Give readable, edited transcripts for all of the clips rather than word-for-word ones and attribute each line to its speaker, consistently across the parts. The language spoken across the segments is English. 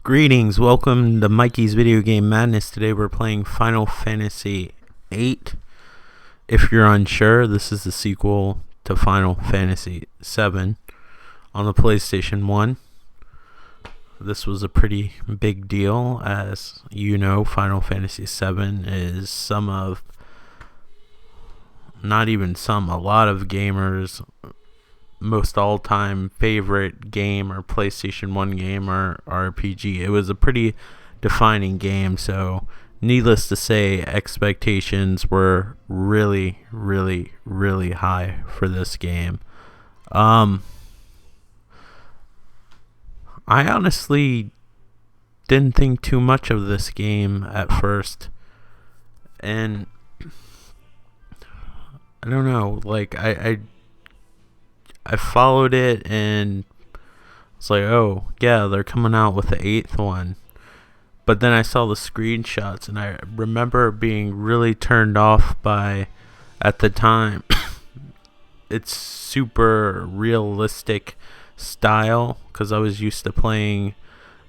Speaker 1: Greetings, welcome to Mikey's Video Game Madness. Today we're playing Final Fantasy VIII. If you're unsure, this is the sequel to Final Fantasy VII on the PlayStation 1. This was a pretty big deal, as you know, Final Fantasy VII is a lot of gamers' most all-time favorite game or PlayStation 1 game or RPG. It was a pretty defining game, so needless to say, expectations were really high for this game. I honestly didn't think too much of this game at first, and I don't know, like I followed it and it's like, oh yeah, they're coming out with the 8th one. But then I saw the screenshots and I remember being really turned off by, at the time, its super realistic style, because I was used to playing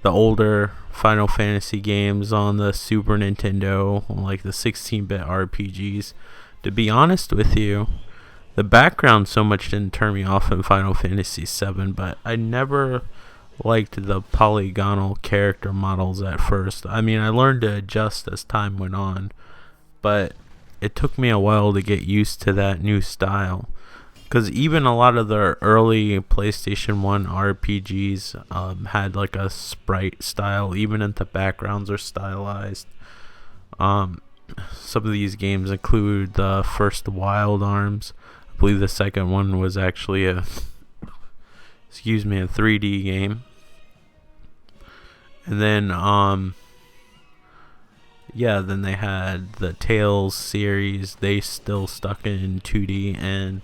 Speaker 1: the older Final Fantasy games on the Super Nintendo, like the 16-bit RPGs. To be honest with you, the background so much didn't turn me off in Final Fantasy VII, but I never liked the polygonal character models at first. I mean, I learned to adjust as time went on, but it took me a while to get used to that new style. Because even a lot of the early PlayStation 1 RPGs had like a sprite style, even if the backgrounds are stylized. Some of these games include the first Wild Arms. I believe the second one was actually a 3D game. And then then they had the Tales series. They still stuck in 2D, and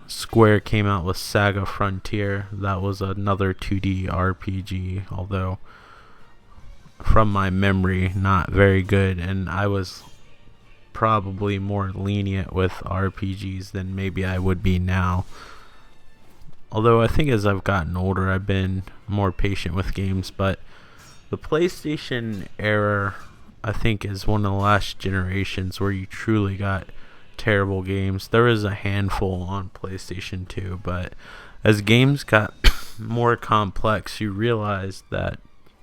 Speaker 1: Square came out with Saga Frontier. That was another 2D RPG, although from my memory, not very good, and I was probably more lenient with RPGs than maybe I would be now. Although I think as I've gotten older, I've been more patient with games. But the PlayStation era, I think, is one of the last generations where you truly got terrible games. There is a handful on PlayStation 2, but as games got more complex, you realized that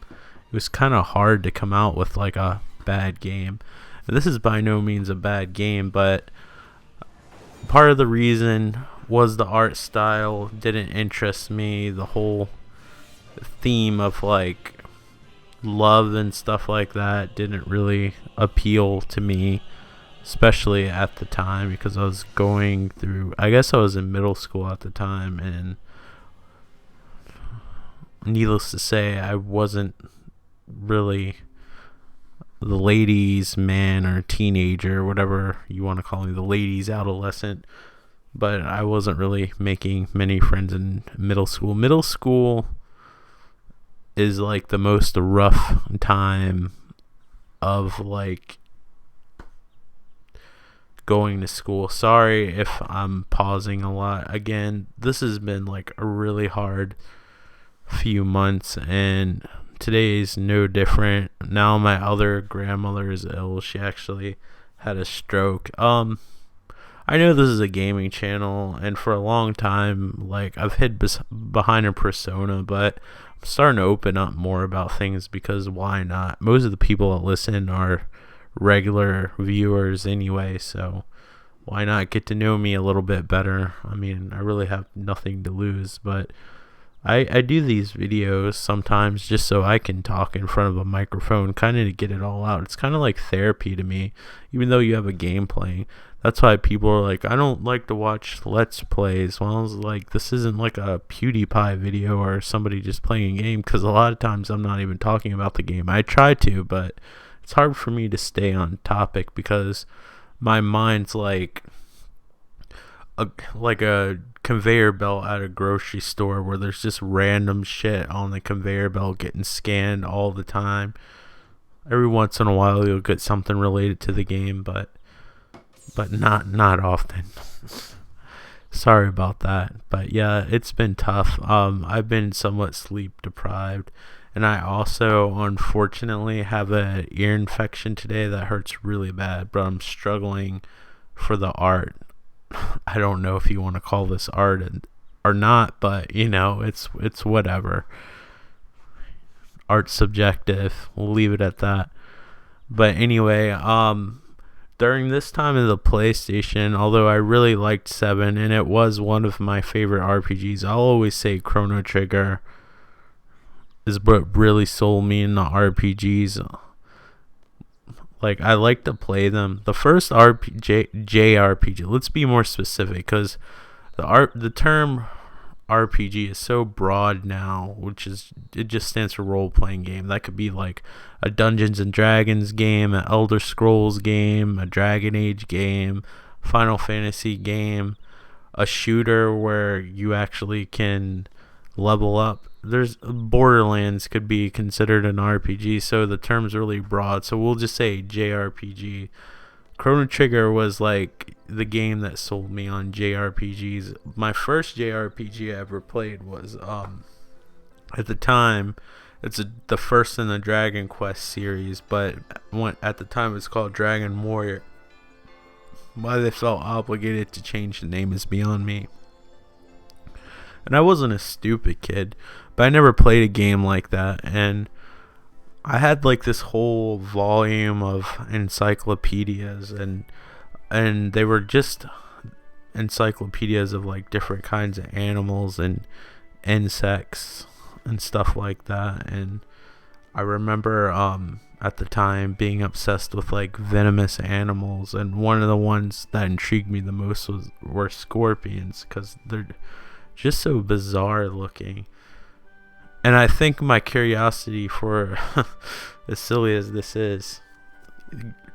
Speaker 1: it was kind of hard to come out with like a bad game. This is by no means a bad game, but part of the reason was the art style didn't interest me. The whole theme of like love and stuff like that didn't really appeal to me, especially at the time, because I was going through, I guess I was in middle school at the time, and needless to say, I wasn't really the ladies' man or teenager, whatever you want to call me, the ladies' adolescent. But I wasn't really making many friends in middle school. Middle school is like the most rough time of like going to school. Sorry if I'm pausing a lot. Again, this has been like a really hard few months, and today's no different. Now my other grandmother is ill. She actually had a stroke. I know this is a gaming channel, and for a long time, like, I've hid behind a persona, but I'm starting to open up more about things, because why not? Most of the people that listen are regular viewers anyway, so why not get to know me a little bit better? I mean, I really have nothing to lose, but I do these videos sometimes just so I can talk in front of a microphone, kind of to get it all out. It's kind of like therapy to me, even though you have a game playing. That's why people are like, I don't like to watch Let's Plays. Well, I was like, this isn't like a PewDiePie video or somebody just playing a game, because a lot of times I'm not even talking about the game. I try to, but it's hard for me to stay on topic, because my mind's like a conveyor belt at a grocery store where there's just random shit on the conveyor belt getting scanned all the time. Every once in a while you'll get something related to the game, but not often. Sorry about that. But yeah, it's been tough. I've been somewhat sleep deprived, And I also, unfortunately, have an ear infection today that hurts really bad, but I'm struggling for the art. I don't know if you want to call this art or not, but it's whatever. Art's subjective. We'll leave it at that. But anyway, during this time of the PlayStation, although I really liked 7 and it was one of my favorite RPGs, I'll always say Chrono Trigger is what really sold me in the RPGs. Like, I like to play them. The first JRPG, let's be more specific, because the term RPG is so broad now, it just stands for role playing game. That could be like a Dungeons and Dragons game, an Elder Scrolls game, a Dragon Age game, Final Fantasy game, a shooter where you actually can level up. There's Borderlands could be considered an RPG, so the term's really broad. So we'll just say JRPG. Chrono Trigger was like the game that sold me on JRPGs. My first JRPG I ever played was at the time the first in the Dragon Quest series, but at the time it's called Dragon Warrior. Why they felt obligated to change the name is beyond me. And I wasn't a stupid kid, but I never played a game like that, and I had like this whole volume of encyclopedias, and they were just encyclopedias of like different kinds of animals and insects and stuff like that. And I remember at the time being obsessed with like venomous animals, and one of the ones that intrigued me the most were scorpions, because they're just so bizarre looking. And I think my curiosity, for as silly as this is,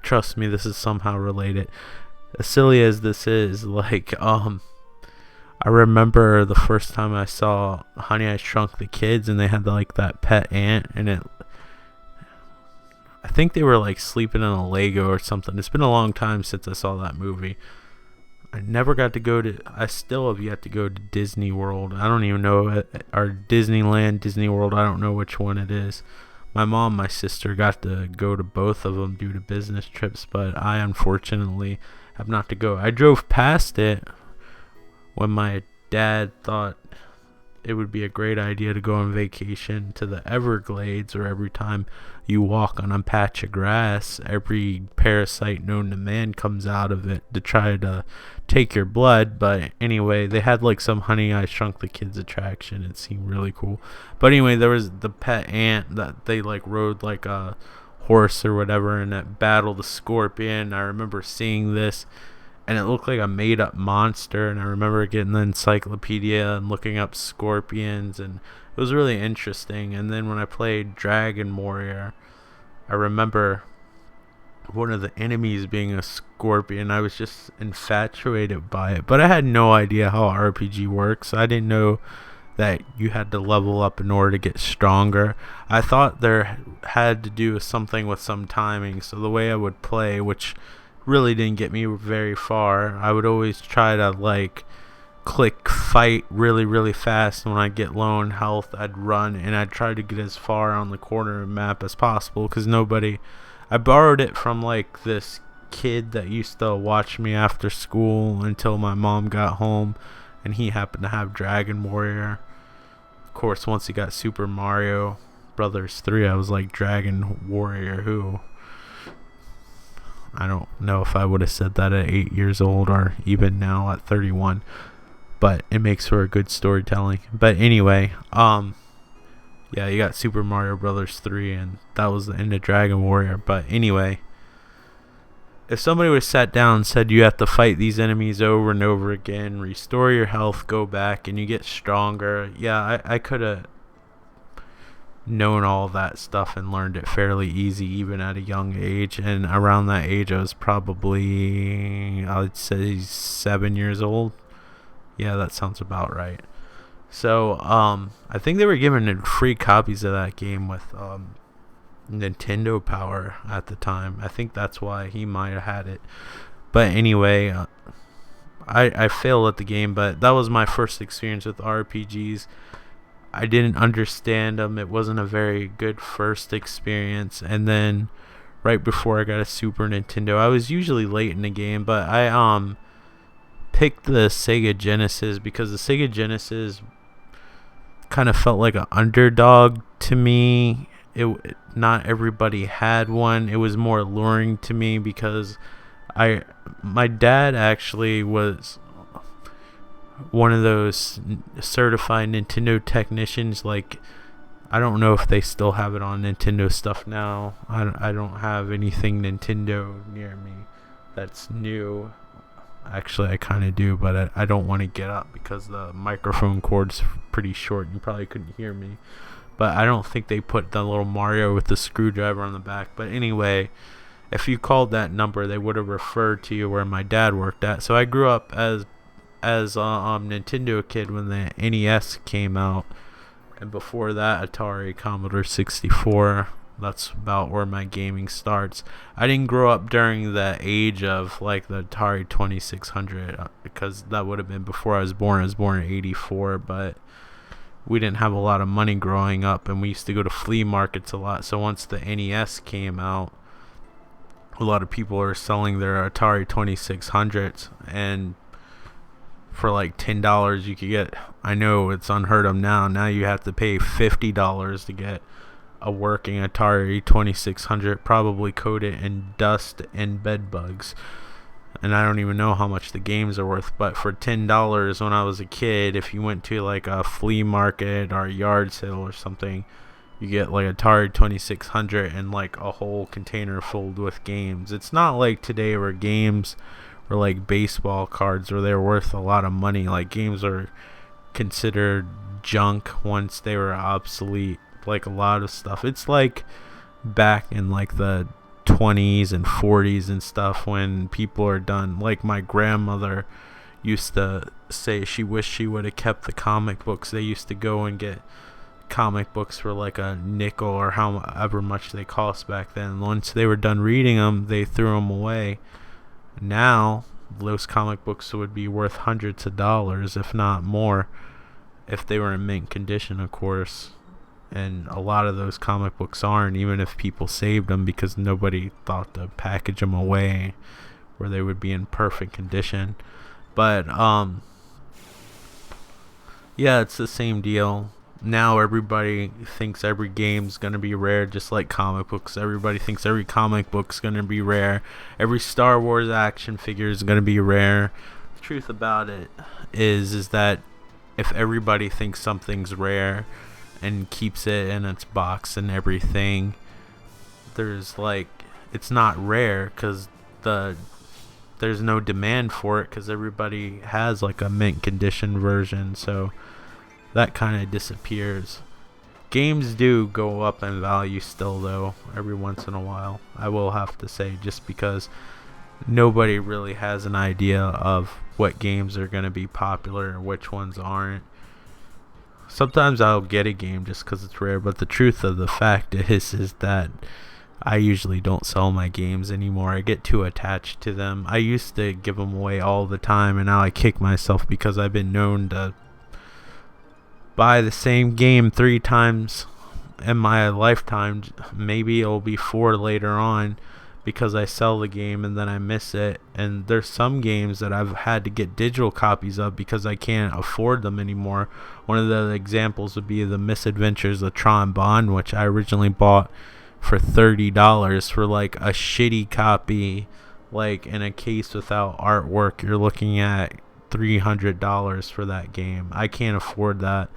Speaker 1: trust me, this is somehow related. As silly as this is, like, I remember the first time I saw Honey, I Shrunk the Kids, and they had like that pet ant, and I think they were like sleeping in a Lego or something. It's been a long time since I saw that movie. I still have yet to go to Disney World. I don't even know, or Disneyland, Disney World, I don't know which one it is. My mom, my sister got to go to both of them due to business trips, but I unfortunately have not to go. I drove past it when my dad thought it would be a great idea to go on vacation to the Everglades, or every time you walk on a patch of grass, every parasite known to man comes out of it to try to take your blood. But anyway, they had like some Honey, I Shrunk the Kids attraction. It seemed really cool. But anyway, there was the pet ant that they like rode like a horse or whatever, and it battled a scorpion. I remember seeing this, and it looked like a made-up monster, and I remember getting the encyclopedia and looking up scorpions, and it was really interesting. And then when I played Dragon Warrior, I remember one of the enemies being a scorpion. I was just infatuated by it, but I had no idea how RPG works. I didn't know that you had to level up in order to get stronger. I thought there had to do something with some timing, so the way I would play, which really didn't get me very far, I would always try to like click fight really, really fast. When I get low on health, I'd run, and I'd try to get as far on the corner of the map as possible, because I borrowed it from like this kid that used to watch me after school until my mom got home, and he happened to have Dragon Warrior. Of course, once he got Super Mario Brothers 3, I was like, Dragon Warrior who? I don't know if I would have said that at 8 years old, or even now at 31, but it makes for a good storytelling. But anyway, yeah, you got Super Mario Brothers 3, and that was the end of Dragon Warrior. But anyway, if somebody would have sat down and said you have to fight these enemies over and over again, restore your health, go back, and you get stronger, yeah, I could have known all that stuff and learned it fairly easy, even at a young age. And around that age, I was probably, I'd say, 7 years old. Yeah, that sounds about right. So I think they were giving free copies of that game with Nintendo Power at the time. I think that's why he might have had it. But anyway, I failed at the game, but that was my first experience with RPGs. I didn't understand them. It wasn't a very good first experience. And then right before I got a Super Nintendo, I was usually late in the game, but I picked the Sega Genesis because the Sega Genesis kind of felt like an underdog to me. Not everybody had one. It was more alluring to me because my dad actually was one of those certified Nintendo technicians. Like, I don't know if they still have it on Nintendo stuff now. I don't have anything Nintendo near me that's new. Actually, I kind of do, but I don't want to get up because the microphone cord's pretty short. You probably couldn't hear me. But I don't think they put the little Mario with the screwdriver on the back. But anyway, if you called that number, they would have referred to you where my dad worked at. So I grew up as Nintendo kid when the NES came out, and before that Atari, Commodore 64. That's about where my gaming starts. I didn't grow up during the age of like the Atari 2600 because that would have been before I was born. I was born in 84, but we didn't have a lot of money growing up, and we used to go to flea markets a lot. So once the NES came out, a lot of people are selling their Atari 2600s, and for like $10 you could get, I know it's unheard of now you have to pay $50 to get a working Atari 2600, probably coated in dust and bed bugs. And I don't even know how much the games are worth, but for $10 when I was a kid, if you went to like a flea market or a yard sale or something, you get like Atari 2600 and like a whole container filled with games. It's not like today where games were like baseball cards where they're worth a lot of money. Like, games are considered junk once they were obsolete. Like a lot of stuff, it's like back in like the 20s and 40s and stuff when people are done. Like, my grandmother used to say she wished she would have kept the comic books. They used to go and get comic books for like a nickel or however much they cost back then. Once they were done reading them, they threw them away. Now those comic books would be worth hundreds of dollars, if not more, if they were in mint condition, of course. And a lot of those comic books aren't, even if people saved them, because nobody thought to package them away where they would be in perfect condition. But yeah, it's the same deal. Now everybody thinks every game's gonna be rare, just like comic books. Everybody thinks every comic book's gonna be rare. Every Star Wars action figure is gonna be rare. The truth about it is that if everybody thinks something's rare and keeps it in its box and everything, there's like, it's not rare because there's no demand for it because everybody has like a mint condition version, so that kind of disappears. Games do go up in value still, though, every once in a while, I will have to say, just because nobody really has an idea of what games are going to be popular and which ones aren't. Sometimes I'll get a game just because it's rare, but the truth of the fact is that I usually don't sell my games anymore. I get too attached to them. I used to give them away all the time, and now I kick myself because I've been known to buy the same game 3 times in my lifetime. Maybe it'll be 4 later on because I sell the game and then I miss it. And there's some games that I've had to get digital copies of because I can't afford them anymore. One of the examples would be the Misadventures of Tron Bond, which I originally bought for $30 for like a shitty copy, like in a case without artwork. You're looking at $300 for that game. I can't afford that,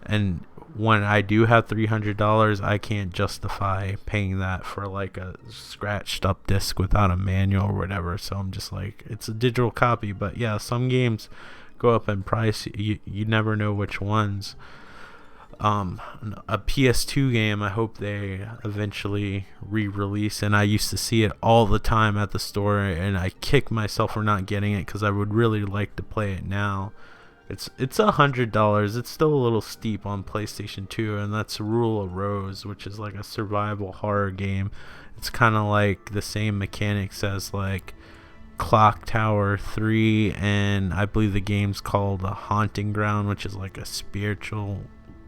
Speaker 1: and when I do have $300, I can't justify paying that for like a scratched up disc without a manual or whatever. So I'm just like, it's a digital copy. But yeah, some games go up in price. You never know which ones. A PS2 game, I hope they eventually re-release, and I used to see it all the time at the store, and I kick myself for not getting it because I would really like to play it now. It's $100. It's still a little steep on PlayStation 2, and that's Rule of Rose, which is like a survival horror game. It's kind of like the same mechanics as like Clock Tower 3, and I believe the game's called The Haunting Ground, which is like a spiritual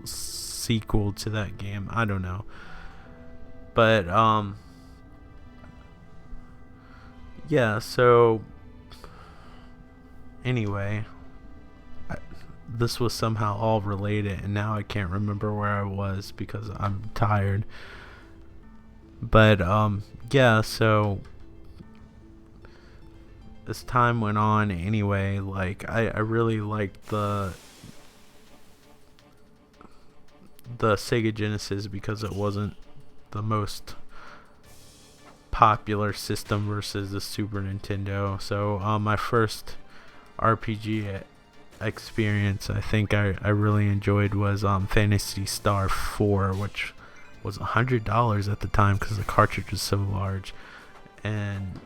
Speaker 1: sequel to that game. I don't know. But yeah, so anyway, this was somehow all related, and now I can't remember where I was because I'm tired. But yeah, so as time went on anyway, like I really liked the Sega Genesis because it wasn't the most popular system versus the Super Nintendo. So my first RPG experience I think I really enjoyed was Phantasy Star 4, which was $100 at the time because the cartridge was so large. And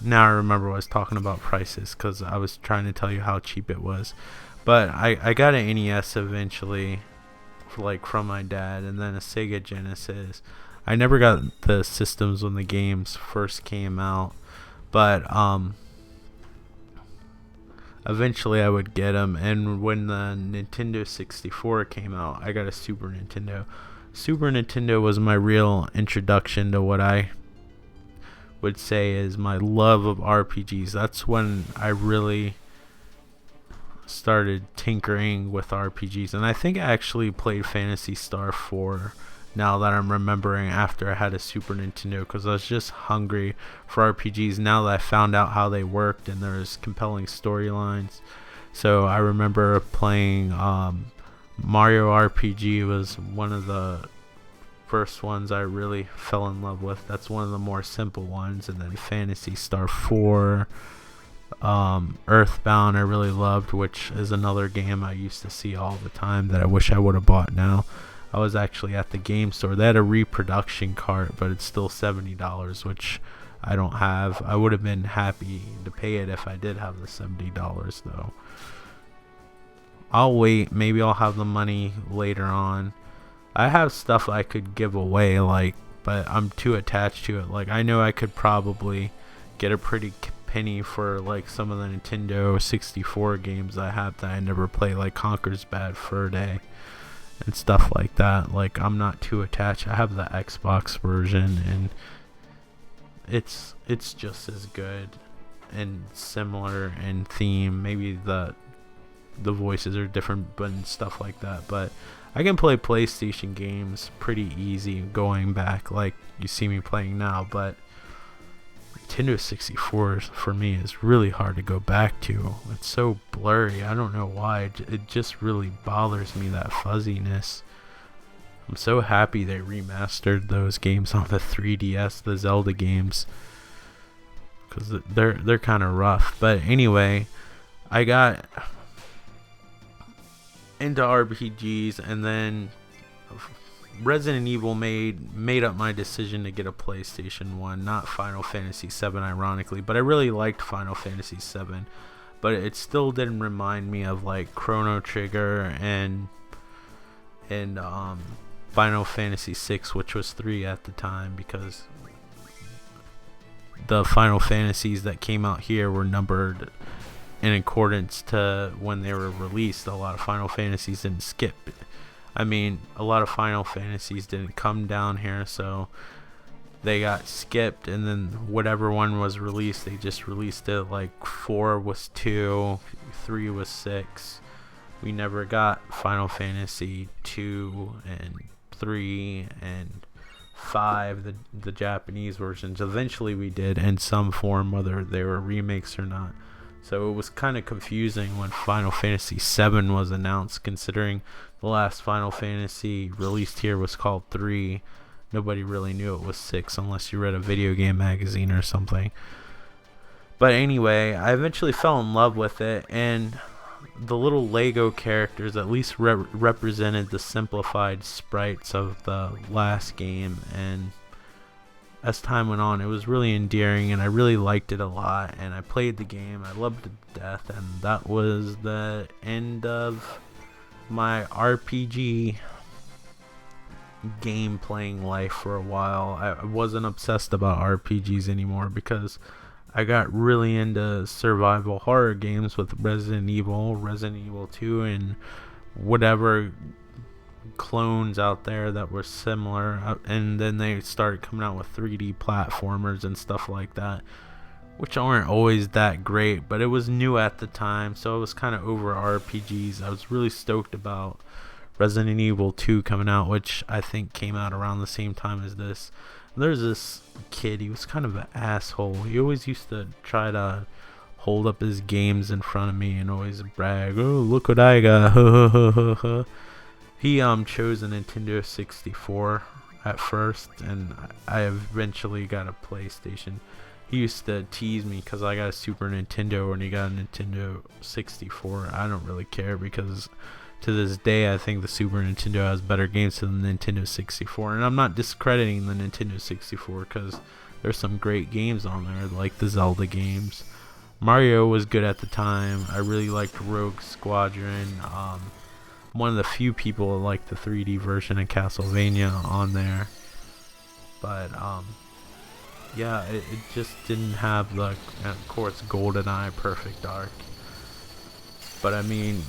Speaker 1: now I remember what I was talking about prices because I was trying to tell you how cheap it was. But I got an NES eventually, like from my dad, and then a Sega Genesis. I never got the systems when the games first came out, but eventually I would get them. And when the Nintendo 64 came out, I got a Super Nintendo. Super Nintendo was my real introduction to what I would say is my love of RPGs. That's when I really started tinkering with RPGs, and I think I actually played Phantasy Star 4 now that I'm remembering after I had a Super Nintendo, because I was just hungry for RPGs now that I found out how they worked and there's compelling storylines. So I remember playing Mario RPG was one of the first ones I really fell in love with. That's one of the more simple ones. And then Phantasy Star 4, Earthbound I really loved, which is another game I used to see all the time that I wish I would have bought now. I was actually at the game store. They had a reproduction cart, but it's still $70, which I don't have. I would have been happy to pay it if I did have the $70 though. I'll wait. Maybe I'll have the money later on. I have stuff I could give away, like, but I'm too attached to it. Like, I know I could probably get a pretty penny for like some of the Nintendo 64 games I have that I never play, like Conker's Bad Fur Day and stuff like that. Like, I'm not too attached. I have the Xbox version, and it's just as good and similar in theme. Maybe the voices are different, but and stuff like that. But I can play PlayStation games pretty easy going back, like you see me playing now. But Nintendo 64 for me is really hard to go back to. It's so blurry. I don't know why. It just really bothers me, that fuzziness. I'm so happy they remastered those games on the 3DS, the Zelda games, because they're kind of rough. But anyway, I got into RPGs, and then Resident Evil made up my decision to get a PlayStation 1, not Final Fantasy VII, ironically. But I really liked Final Fantasy VII, but it still didn't remind me of like Chrono Trigger and Final Fantasy VI, which was 3 at the time, because the Final Fantasies that came out here were numbered in accordance to when they were released. A lot of Final Fantasies didn't skip. I mean, a lot of Final Fantasies didn't come down here, so they got skipped, and then whatever one was released, they just released it. Like 4 was 2, 3 was 6. We never got Final Fantasy 2 and 3 and 5, the Japanese versions. Eventually we did in some form, whether they were remakes or not. So it was kind of confusing when Final Fantasy VII was announced, considering the last Final Fantasy released here was called 3. Nobody really knew it was 6 unless you read a video game magazine or something. But anyway, I eventually fell in love with it, and the little Lego characters at least represented the simplified sprites of the last game, and as time went on, it was really endearing, and I really liked it a lot, and I played the game. I loved it to death, and that was the end of my RPG game playing life for a while. I wasn't obsessed about RPGs anymore because I got really into survival horror games with Resident Evil 2, and whatever clones out there that were similar, and then they started coming out with 3D platformers and stuff like that, which aren't always that great, but it was new at the time, so I was kind of over RPGs. I was really stoked about Resident Evil 2 coming out, which I think came out around the same time as this. There's this kid, he was kind of an asshole. He always used to try to hold up his games in front of me and always brag, oh, look what I got. He chose a Nintendo 64 at first, and I eventually got a PlayStation. He used to tease me because I got a Super Nintendo and he got a Nintendo 64. I don't really care, because to this day I think the Super Nintendo has better games than the Nintendo 64. And I'm not discrediting the Nintendo 64, because there's some great games on there, like the Zelda games. Mario was good at the time. I really liked Rogue Squadron. One of the few people that liked the 3D version of Castlevania on there. But yeah, it just didn't have the, of course, GoldenEye Perfect Dark. But I mean,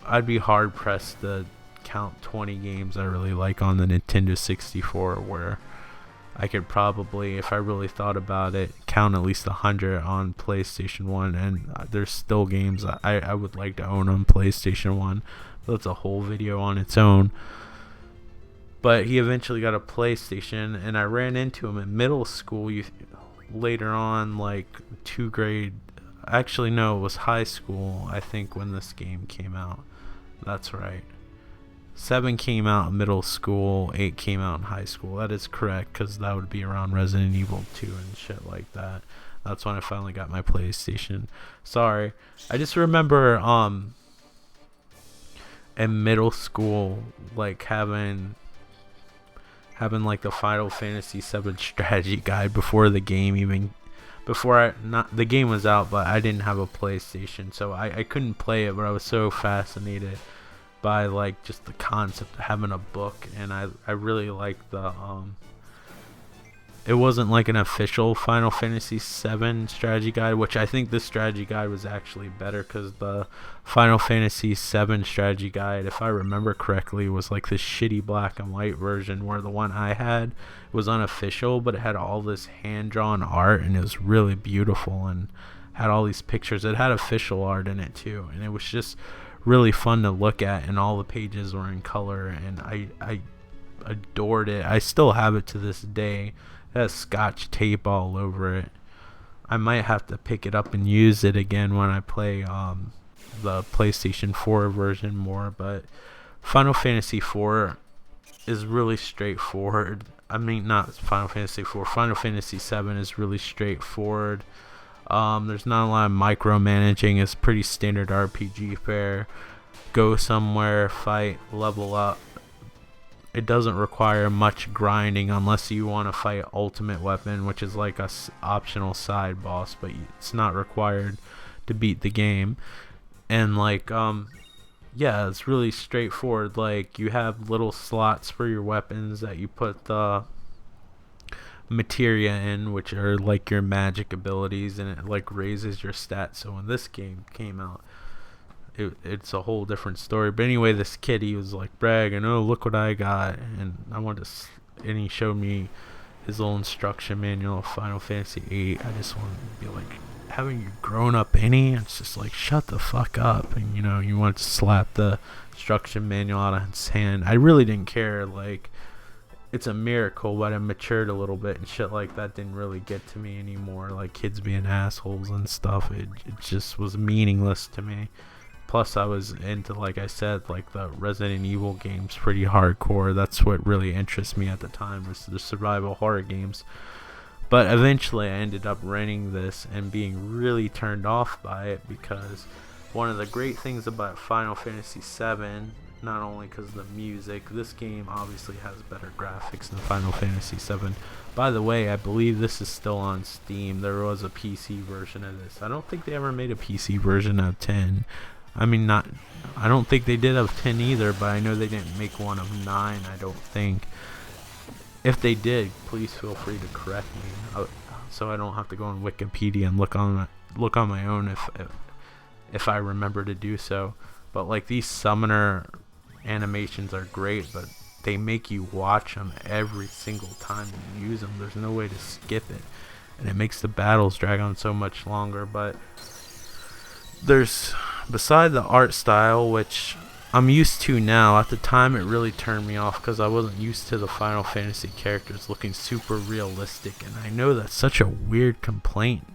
Speaker 1: I'd be hard pressed to count 20 games I really like on the Nintendo 64, where I could probably, if I really thought about it, count at least 100 on PlayStation 1, and there's still games I would like to own on PlayStation 1. That's a whole video on its own. But he eventually got a PlayStation, and I ran into him in middle school. Later on, like actually no, it was high school, I think, when this game came out. That's right. 7 came out in middle school, 8 came out in high school. That is correct, because that would be around Resident Evil 2 and shit like that. That's when I finally got my PlayStation. Sorry. I just remember in middle school, like having like the Final Fantasy VII strategy guide before the game the game was out, but I didn't have a PlayStation, so I couldn't play it, but I was so fascinated by like just the concept of having a book. And I really liked the it wasn't like an official Final Fantasy VII strategy guide, which I think this strategy guide was actually better, because the Final Fantasy VII strategy guide, if I remember correctly, was like this shitty black and white version, where the one I had was unofficial, but it had all this hand-drawn art, and it was really beautiful and had all these pictures. It had official art in it too, and it was just really fun to look at, and all the pages were in color, and I adored it. I still have it to this day. It has Scotch tape all over it. I might have to pick it up and use it again when I play the PlayStation 4 version more. But Final Fantasy 4 is really straightforward. I mean, not Final Fantasy 4. Final Fantasy 7 is really straightforward. There's not a lot of micromanaging. It's pretty standard RPG fare. Go somewhere, fight, level up. It doesn't require much grinding unless you want to fight Ultimate Weapon, which is like a optional side boss, but it's not required to beat the game. And like yeah, it's really straightforward. Like, you have little slots for your weapons that you put the materia in, which are like your magic abilities, and it like raises your stats. So when this game came out, it's a whole different story. But anyway, this kid, he was like bragging, oh, look what I got, and I wanted to and he showed me his little instruction manual of Final Fantasy VIII. I just wanted to be like, haven't you grown up any? It's just like, shut the fuck up. And you know, you want to slap the instruction manual out of his hand. I really didn't care. Like, it's a miracle, but I matured a little bit, and shit like that didn't really get to me anymore. Like, kids being assholes and stuff, it just was meaningless to me. Plus, I was into, like I said, like the Resident Evil games pretty hardcore. That's what really interests me at the time, was the survival horror games. But eventually I ended up renting this and being really turned off by it, because one of the great things about Final Fantasy VII, not only because of the music, this game obviously has better graphics than Final Fantasy VII. By the way, I believe this is still on Steam. There was a PC version of this. I don't think they ever made a PC version of 10. I mean, I don't think they did of 10 either, but I know they didn't make one of 9, I don't think. If they did, please feel free to correct me, so I don't have to go on Wikipedia and look on my own if I remember to do so. But like, these summoner animations are great, but they make you watch them every single time you use them. There's no way to skip it, and it makes the battles drag on so much longer. But there's, beside the art style, which I'm used to now, at the time it really turned me off because I wasn't used to the Final Fantasy characters looking super realistic, and I know that's such a weird complaint,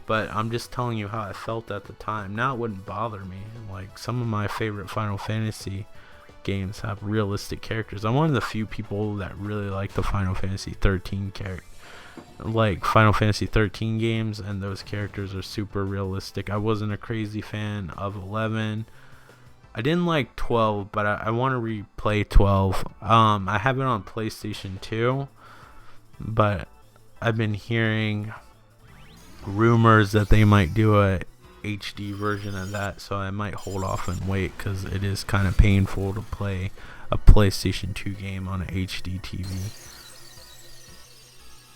Speaker 1: but I'm just telling you how I felt at the time. Now it wouldn't bother me. Like, some of my favorite Final Fantasy games have realistic characters. I'm one of the few people that really like the Final Fantasy 13 Final Fantasy 13 games, and those characters are super realistic. I wasn't a crazy fan of 11. I didn't like 12, but I want to replay 12. I have it on PlayStation 2, but I've been hearing rumors that they might do a HD version of that, so I might hold off and wait, because it is kind of painful to play a PlayStation 2 game on an HD TV.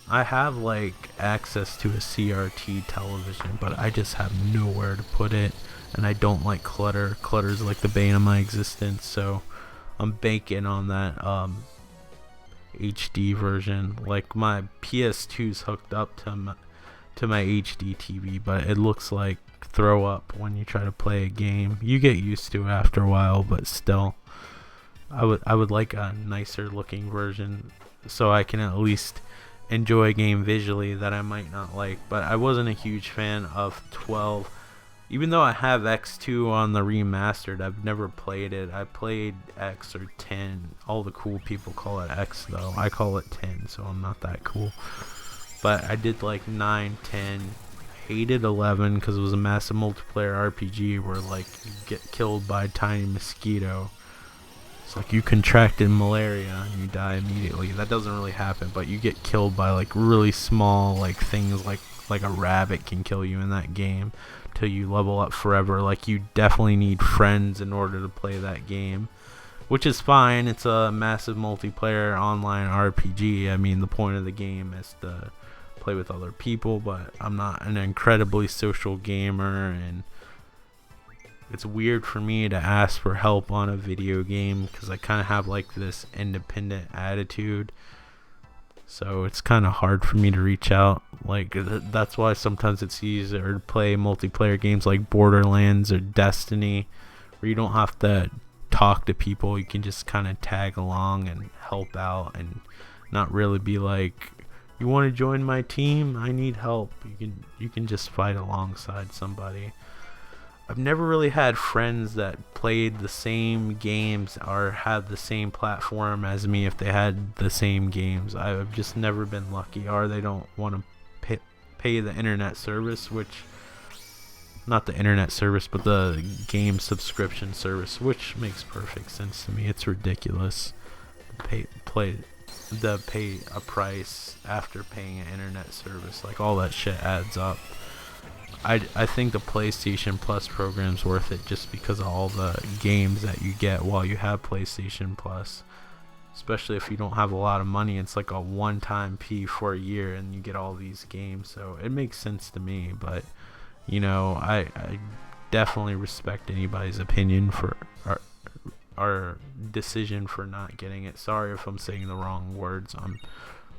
Speaker 1: I have like access to a CRT television, but I just have nowhere to put it, and I don't like clutter. Clutter's like the bane of my existence, so I'm banking on that HD version. Like, my PS2's hooked up to my HD TV, but it looks like throw up when you try to play a game. You get used to it after a while, but still, I would like a nicer looking version so I can at least enjoy a game visually that I might not like. But I wasn't a huge fan of 12, even though I have X2 on the remastered. I've never played it. I played X or 10. All the cool people call it X, though. I call it 10, so I'm not that cool. But I did like 9, 10. Hated 11 because it was a massive multiplayer RPG where, like, you get killed by a tiny mosquito. It's like you contracted malaria and you die immediately. That doesn't really happen, but you get killed by like really small like things, like a rabbit can kill you in that game till you level up forever. Like, you definitely need friends in order to play that game, which is fine. It's a massive multiplayer online RPG. I mean, the point of the game is to play with other people, but I'm not an incredibly social gamer, and it's weird for me to ask for help on a video game because I kind of have like this independent attitude, so it's kind of hard for me to reach out. Like, that's why sometimes it's easier to play multiplayer games like Borderlands or Destiny, where you don't have to talk to people. You can just kind of tag along and help out and not really be like, you want to join my team? I need help. You can just fight alongside somebody. I've never really had friends that played the same games or had the same platform as me if they had the same games. I've just never been lucky, or they don't want to pay the internet service, which, not the internet service, but the game subscription service, which makes perfect sense to me. It's ridiculous to pay a price after paying an internet service. Like, all that shit adds up. I think the PlayStation Plus program's worth it just because of all the games that you get while you have PlayStation Plus. Especially if you don't have a lot of money, it's like a one-time fee for a year and you get all these games. So it makes sense to me, but you know, I definitely respect anybody's opinion for our decision for not getting it. Sorry if I'm saying the wrong words.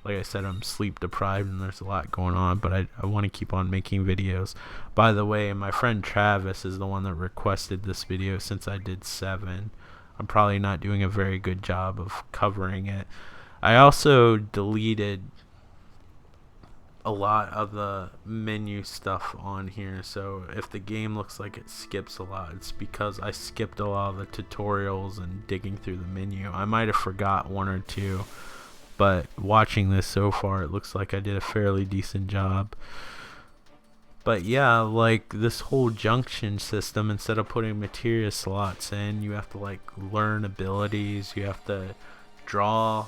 Speaker 1: Like I said, I'm sleep deprived and there's a lot going on, but I want to keep on making videos. By the way, my friend Travis is the one that requested this video since I did 7. I'm probably not doing a very good job of covering it. I also deleted a lot of the menu stuff on here, so if the game looks like it skips a lot, it's because I skipped a lot of the tutorials and digging through the menu. I might have forgot one or two, but watching this so far, it looks like I did a fairly decent job. But yeah, like, this whole junction system, instead of putting materia slots in, you have to like learn abilities, you have to draw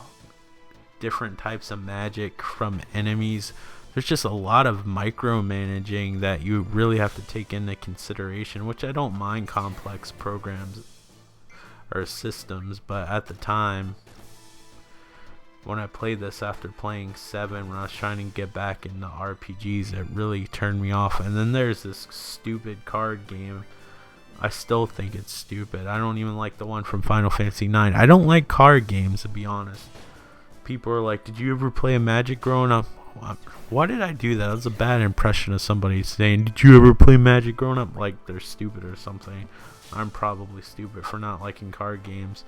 Speaker 1: different types of magic from enemies. There's just a lot of micromanaging that you really have to take into consideration, which I don't mind complex programs or systems, but at the time when I played this after playing 7, when I was trying to get back into RPGs, it really turned me off. And then there's this stupid card game I still think it's stupid. I don't even like the one from Final Fantasy IX. I don't like card games, to be honest. People are like, did you ever play a Magic growing up? Why did I do that? That was a bad impression of somebody saying, did you ever play Magic growing up? Like they're stupid or something. I'm probably stupid for not liking card games.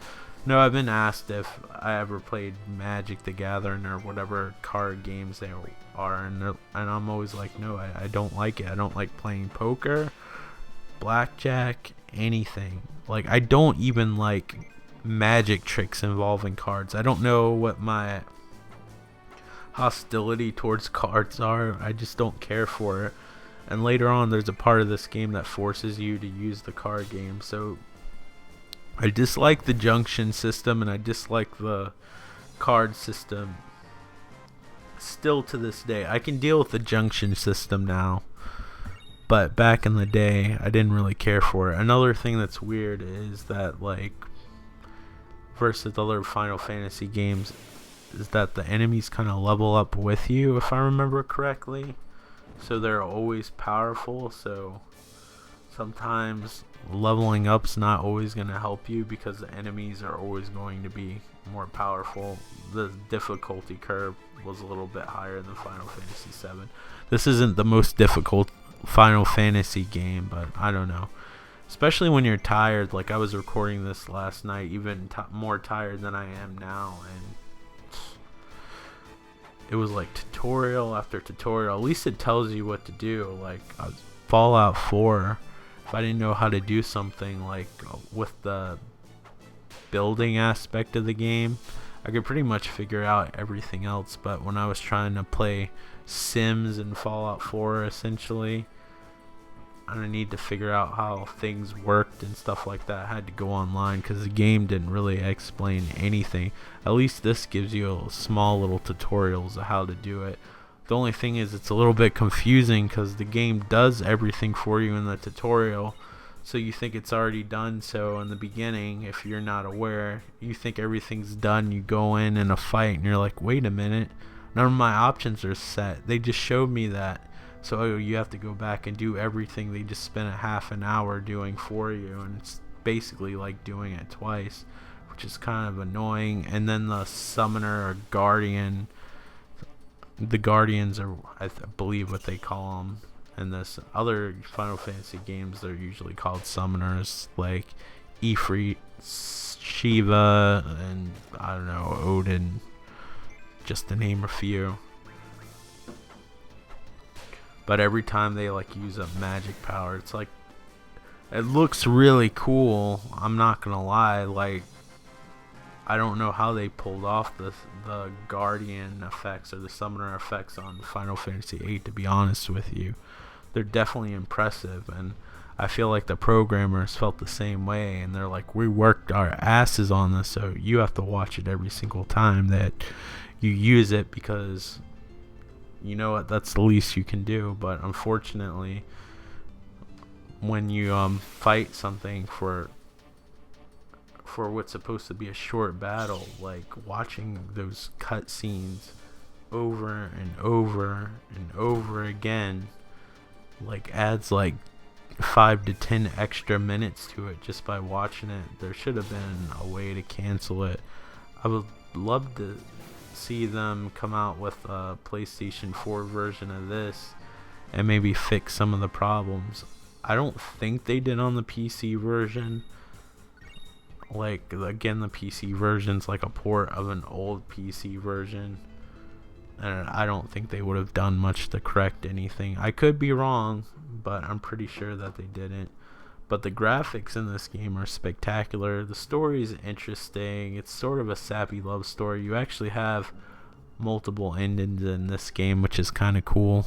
Speaker 1: No, I've been asked if I ever played Magic the Gathering or whatever card games they are, and I'm always like, no, I don't like it. I don't like playing poker, blackjack, anything. Like, I don't even like magic tricks involving cards. I don't know what my hostility towards cards are. I just don't care for it. And later on, there's a part of this game that forces you to use the card game. So I dislike the junction system, and I dislike the card system still to this day. I can deal with the junction system now, but back in the day, I didn't really care for it. Another thing that's weird is that, like, versus other Final Fantasy games, is that the enemies kind of level up with you, if I remember correctly. So they're always powerful, so sometimes leveling up's not always going to help you because the enemies are always going to be more powerful. The difficulty curve was a little bit higher than Final Fantasy VII. This isn't the most difficult Final Fantasy game, but I don't know. Especially when you're tired, like I was recording this last night, even more tired than I am now, and it was like tutorial after tutorial. At least it tells you what to do. Like Fallout 4, if I didn't know how to do something like with the building aspect of the game, I could pretty much figure out everything else. But when I was trying to play Sims in Fallout 4, essentially, I need to figure out how things worked and stuff like that. I had to go online because the game didn't really explain anything. At least this gives you small little tutorials of how to do it. The only thing is it's a little bit confusing because the game does everything for you in the tutorial, so you think it's already done. So in the beginning, if you're not aware, you think everything's done. You go in a fight and you're like, wait a minute, none of my options are set. They just showed me that. So you have to go back and do everything they just spent a half an hour doing for you, and it's basically like doing it twice, which is kind of annoying. And then the summoner or guardian, the guardians are, I believe what they call them in this other Final Fantasy games, they're usually called summoners, like Ifrit, Shiva, and I don't know, Odin, just to name a few. But every time they like use a magic power, it's like, it looks really cool. I'm not gonna lie. Like, I don't know how they pulled off the guardian effects or the summoner effects on Final Fantasy VIII. To be honest with you, they're definitely impressive, and I feel like the programmers felt the same way. And they're like, we worked our asses on this, so you have to watch it every single time that you use it because, you know what, that's the least you can do. But unfortunately, when you fight something for what's supposed to be a short battle, like watching those cutscenes over and over and over again, like adds like 5 to 10 extra minutes to it just by watching it. There should have been a way to cancel it. I would love to see them come out with a PlayStation 4 version of this and maybe fix some of the problems. I don't think they did on the PC version. Like, again, the PC version's like a port of an old PC version, and I don't think they would have done much to correct anything. I could be wrong, but I'm pretty sure that they didn't. But the graphics in this game are spectacular. The story is interesting. It's sort of a sappy love story. You actually have multiple endings in this game, which is kind of cool.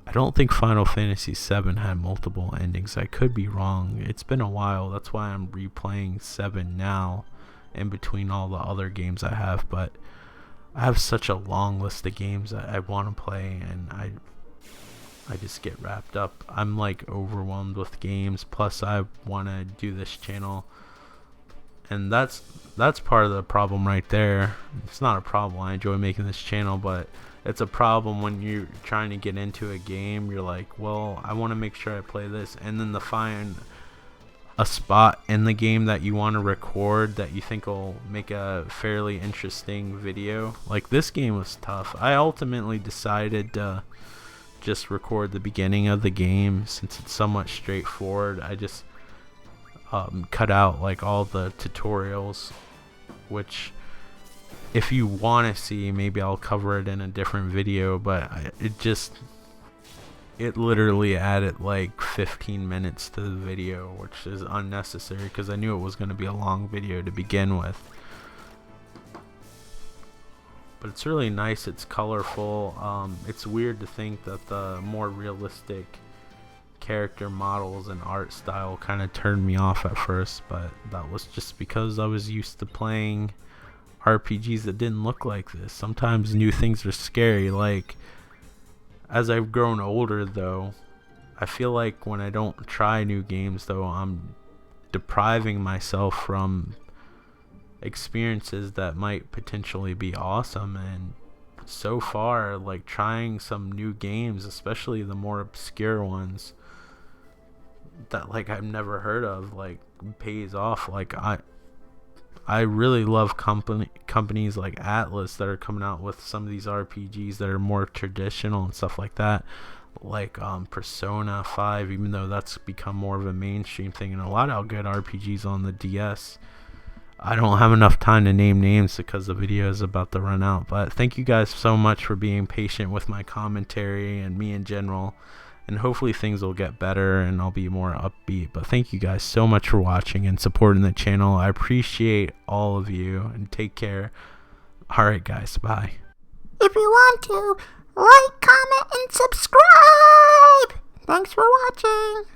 Speaker 1: I don't think Final Fantasy VII had multiple endings. I could be wrong. It's been a while. That's why I'm replaying 7 now in between all the other games I have. But I have such a long list of games that I want to play, and I just get wrapped up. I'm like overwhelmed with games. Plus, I want to do this channel, and that's part of the problem right there. It's not a problem. I enjoy making this channel, but it's a problem when you're trying to get into a game. You're like, well, I want to make sure I play this, and then a spot in the game that you want to record that you think will make a fairly interesting video. Like, this game was tough. I ultimately decided to just record the beginning of the game since it's somewhat straightforward. I just cut out like all the tutorials, which if you want to see, maybe I'll cover it in a different video, but it literally added like 15 minutes to the video, which is unnecessary because I knew it was going to be a long video to begin with. But it's really nice, it's colorful. It's weird to think that the more realistic character models and art style kind of turned me off at first, but that was just because I was used to playing RPGs that didn't look like this. Sometimes new things are scary. Like, as I've grown older though, I feel like when I don't try new games though, I'm depriving myself from experiences that might potentially be awesome. And so far, like, trying some new games, especially the more obscure ones that like I've never heard of, like, pays off. Like, I really love companies like Atlas that are coming out with some of these RPGs that are more traditional and stuff like that, like Persona 5, even though that's become more of a mainstream thing, and a lot of good RPGs on the DS. I don't have enough time to name names because the video is about to run out, but thank you guys so much for being patient with my commentary and me in general, and hopefully things will get better and I'll be more upbeat. But thank you guys so much for watching and supporting the channel. I appreciate all of you, and take care. Alright guys, bye.
Speaker 2: If you want to, like, comment, and subscribe! Thanks for watching!